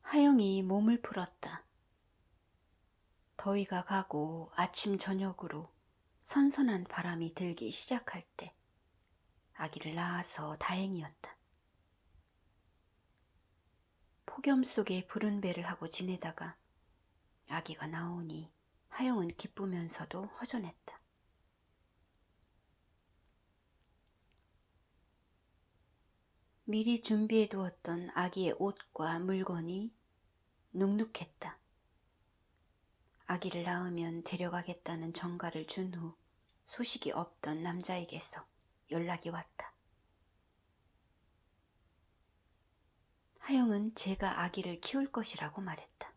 하영이 몸을 풀었다. 더위가 가고 아침 저녁으로 선선한 바람이 들기 시작할 때 아기를 낳아서 다행이었다. 폭염 속에 푸른 배를 하고 지내다가 아기가 나오니 하영은 기쁘면서도 허전했다. 미리 준비해 두었던 아기의 옷과 물건이 눅눅했다. 아기를 낳으면 데려가겠다는 전가를 준 후 소식이 없던 남자에게서 연락이 왔다. 하영은 제가 아기를 키울 것이라고 말했다.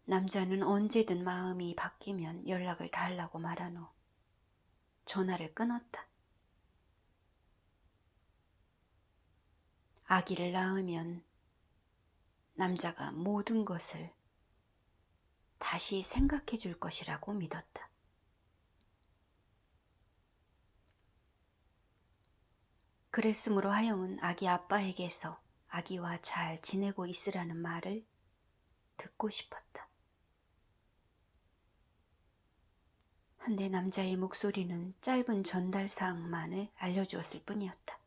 남자는 언제든 마음이 바뀌면 연락을 달라고 말한 후 전화를 끊었다. 아기를 낳으면 남자가 모든 것을 다시 생각해 줄 것이라고 믿었다. 그랬으므로 하영은 아기 아빠에게서 아기와 잘 지내고 있으라는 말을 듣고 싶었다. 한데 남자의 목소리는 짧은 전달 사항만을 알려주었을 뿐이었다.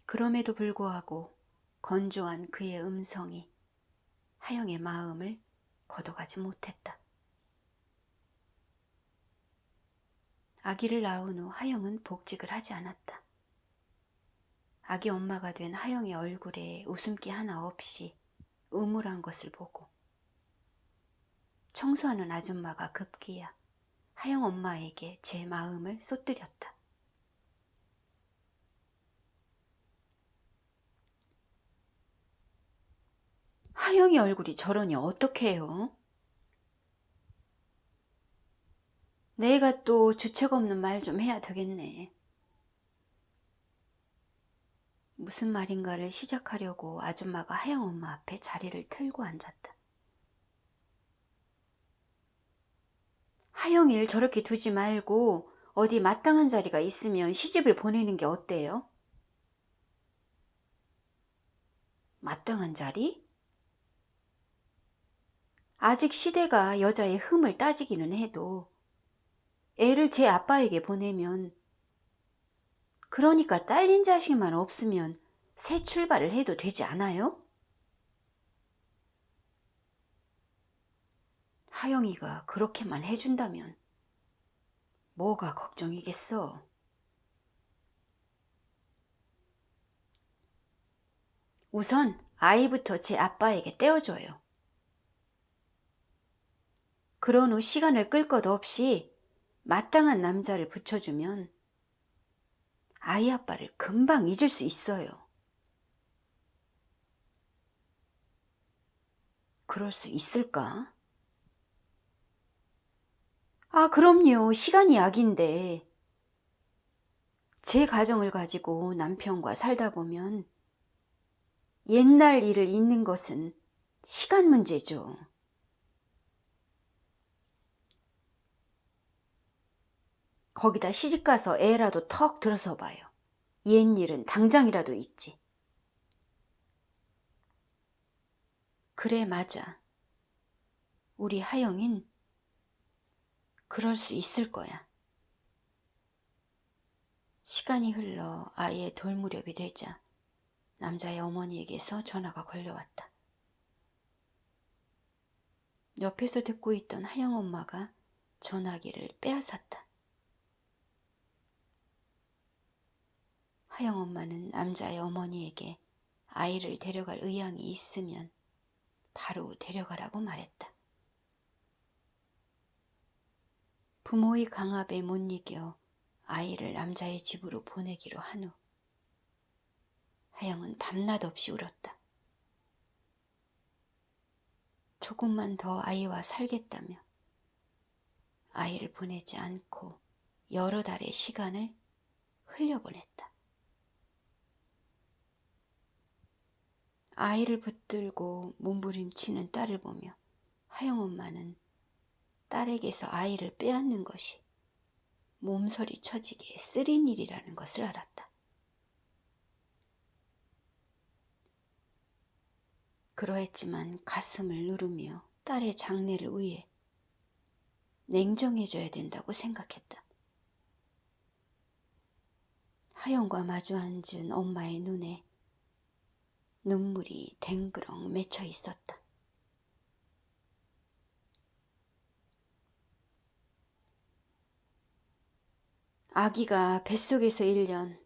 그럼에도 불구하고 건조한 그의 음성이 하영의 마음을 걷어가지 못했다. 아기를 낳은 후 하영은 복직을 하지 않았다. 아기 엄마가 된 하영의 얼굴에 웃음기 하나 없이 음울한 것을 보고 청소하는 아줌마가 급기야 하영 엄마에게 제 마음을 쏟들였다. 하영이 얼굴이 저러니 어떡 해요? 내가 또 주책 없는 말 좀 해야 되겠네. 무슨 말인가를 시작하려고 아줌마가 하영 엄마 앞에 자리를 틀고 앉았다. 하영이를 저렇게 두지 말고 어디 마땅한 자리가 있으면 시집을 보내는 게 어때요? 마땅한 자리? 아직 시대가 여자의 흠을 따지기는 해도 애를 제 아빠에게 보내면, 그러니까 딸린 자식만 없으면 새 출발을 해도 되지 않아요? 하영이가 그렇게만 해준다면 뭐가 걱정이겠어. 우선 아이부터 제 아빠에게 떼어줘요. 그런 후 시간을 끌 것 없이 마땅한 남자를 붙여주면 아이 아빠를 금방 잊을 수 있어요. 그럴 수 있을까? 아, 그럼요. 시간이 약인데. 제 가정을 가지고 남편과 살다 보면 옛날 일을 잊는 것은 시간 문제죠. 거기다 시집가서 애라도 턱 들어서 봐요. 옛일은 당장이라도 잊지. 그래, 맞아. 우리 하영인 그럴 수 있을 거야. 시간이 흘러 아이의 돌무렵이 되자 남자의 어머니에게서 전화가 걸려왔다. 옆에서 듣고 있던 하영 엄마가 전화기를 빼앗았다. 하영 엄마는 남자의 어머니에게 아이를 데려갈 의향이 있으면 바로 데려가라고 말했다. 부모의 강압에 못 이겨 아이를 남자의 집으로 보내기로 한 후 하영은 밤낮 없이 울었다. 조금만 더 아이와 살겠다며 아이를 보내지 않고 여러 달의 시간을 흘려보냈다. 아이를 붙들고 몸부림치는 딸을 보며 하영 엄마는 딸에게서 아이를 빼앗는 것이 몸서리 쳐지게 쓰린 일이라는 것을 알았다. 그러했지만 가슴을 누르며 딸의 장래를 위해 냉정해져야 된다고 생각했다. 하영과 마주 앉은 엄마의 눈에 눈물이 댕그렁 맺혀 있었다. 아기가 뱃속에서 1년,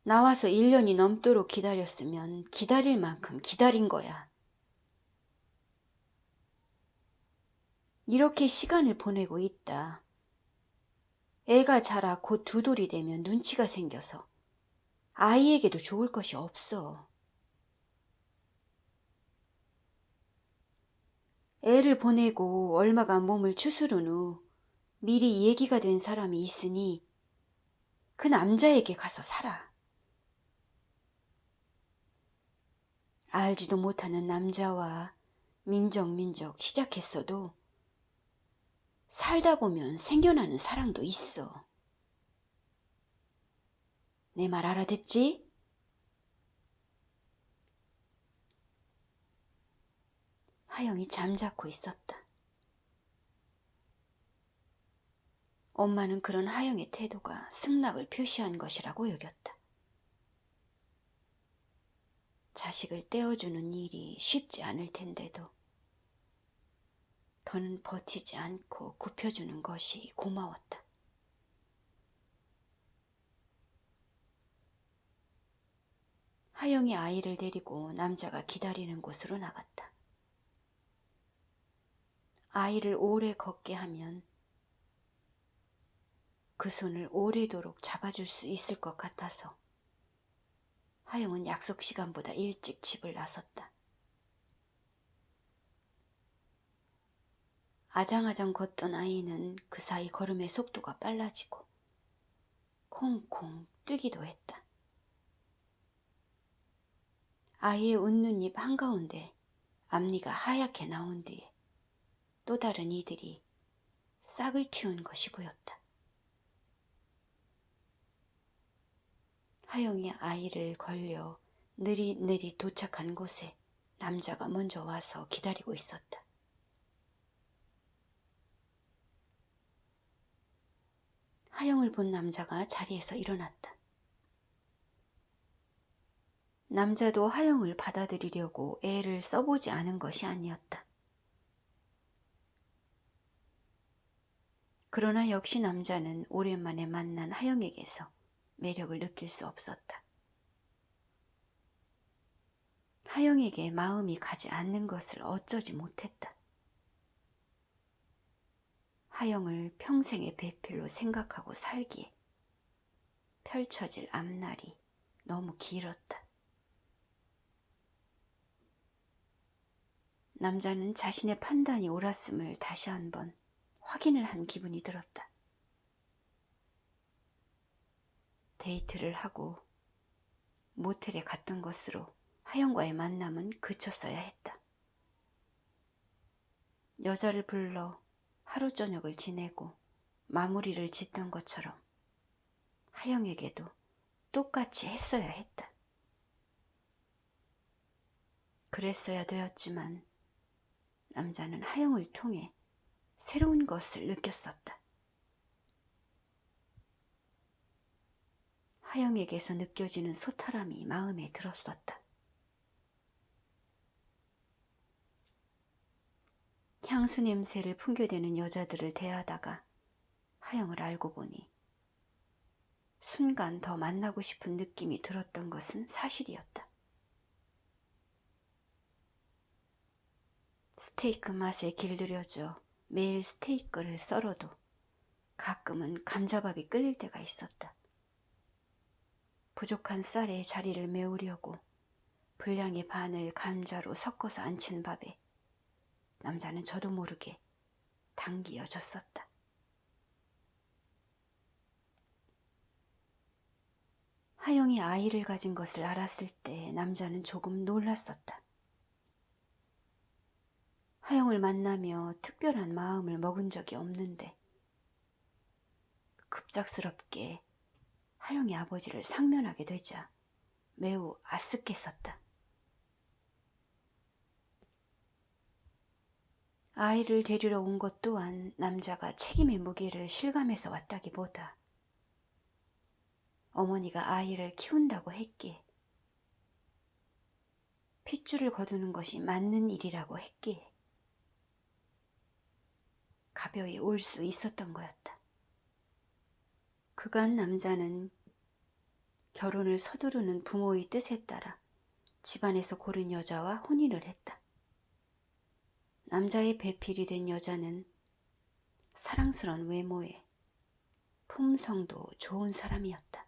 나와서 1년이 넘도록 기다렸으면 기다릴 만큼 기다린 거야. 이렇게 시간을 보내고 있다. 애가 자라 곧 2돌이 되면 눈치가 생겨서 아이에게도 좋을 것이 없어. 애를 보내고 얼마간 몸을 추스른 후 미리 얘기가 된 사람이 있으니 그 남자에게 가서 살아. 알지도 못하는 남자와 민정민적 시작했어도 살다 보면 생겨나는 사랑도 있어. 내 말 알아듣지? 하영이 잠자코 있었다. 엄마는 그런 하영의 태도가 승낙을 표시한 것이라고 여겼다. 자식을 떼어주는 일이 쉽지 않을 텐데도 더는 버티지 않고 굽혀주는 것이 고마웠다. 하영이 아이를 데리고 남자가 기다리는 곳으로 나갔다. 아이를 오래 걷게 하면 그 손을 오래도록 잡아줄 수 있을 것 같아서 하영은 약속 시간보다 일찍 집을 나섰다. 아장아장 걷던 아이는 그 사이 걸음의 속도가 빨라지고 콩콩 뛰기도 했다. 아이의 웃는 입 한가운데 앞니가 하얗게 나온 뒤에 또 다른 이들이 싹을 틔운 것이 보였다. 하영이 아이를 걸려 느릿느릿 도착한 곳에 남자가 먼저 와서 기다리고 있었다. 하영을 본 남자가 자리에서 일어났다. 남자도 하영을 받아들이려고 애를 써보지 않은 것이 아니었다. 그러나 역시 남자는 오랜만에 만난 하영에게서 매력을 느낄 수 없었다. 하영에게 마음이 가지 않는 것을 어쩌지 못했다. 하영을 평생의 배필로 생각하고 살기에 펼쳐질 앞날이 너무 길었다. 남자는 자신의 판단이 옳았음을 다시 한번 확인을 한 기분이 들었다. 데이트를 하고 모텔에 갔던 것으로 하영과의 만남은 그쳤어야 했다. 여자를 불러 하루 저녁을 지내고 마무리를 짓던 것처럼 하영에게도 똑같이 했어야 했다. 그랬어야 되었지만 남자는 하영을 통해 새로운 것을 느꼈었다. 하영에게서 느껴지는 소탈함이 마음에 들었었다. 향수 냄새를 풍겨대는 여자들을 대하다가 하영을 알고 보니 순간 더 만나고 싶은 느낌이 들었던 것은 사실이었다. 스테이크 맛에 길들여져 매일 스테이크를 썰어도 가끔은 감자밥이 끓일 때가 있었다. 부족한 쌀에 자리를 메우려고 분량의 반을 감자로 섞어서 안친 밥에 남자는 저도 모르게 당기어졌었다. 하영이 아이를 가진 것을 알았을 때 남자는 조금 놀랐었다. 하영을 만나며 특별한 마음을 먹은 적이 없는데 급작스럽게 하영이 아버지를 상면하게 되자 매우 아쓱했었다. 아이를 데리러 온 것 또한 남자가 책임의 무게를 실감해서 왔다기보다 어머니가 아이를 키운다고 했기에, 핏줄을 거두는 것이 맞는 일이라고 했기에 가벼이 올 수 있었던 거였다. 그간 남자는 결혼을 서두르는 부모의 뜻에 따라 집안에서 고른 여자와 혼인을 했다. 남자의 배필이 된 여자는 사랑스러운 외모에 품성도 좋은 사람이었다.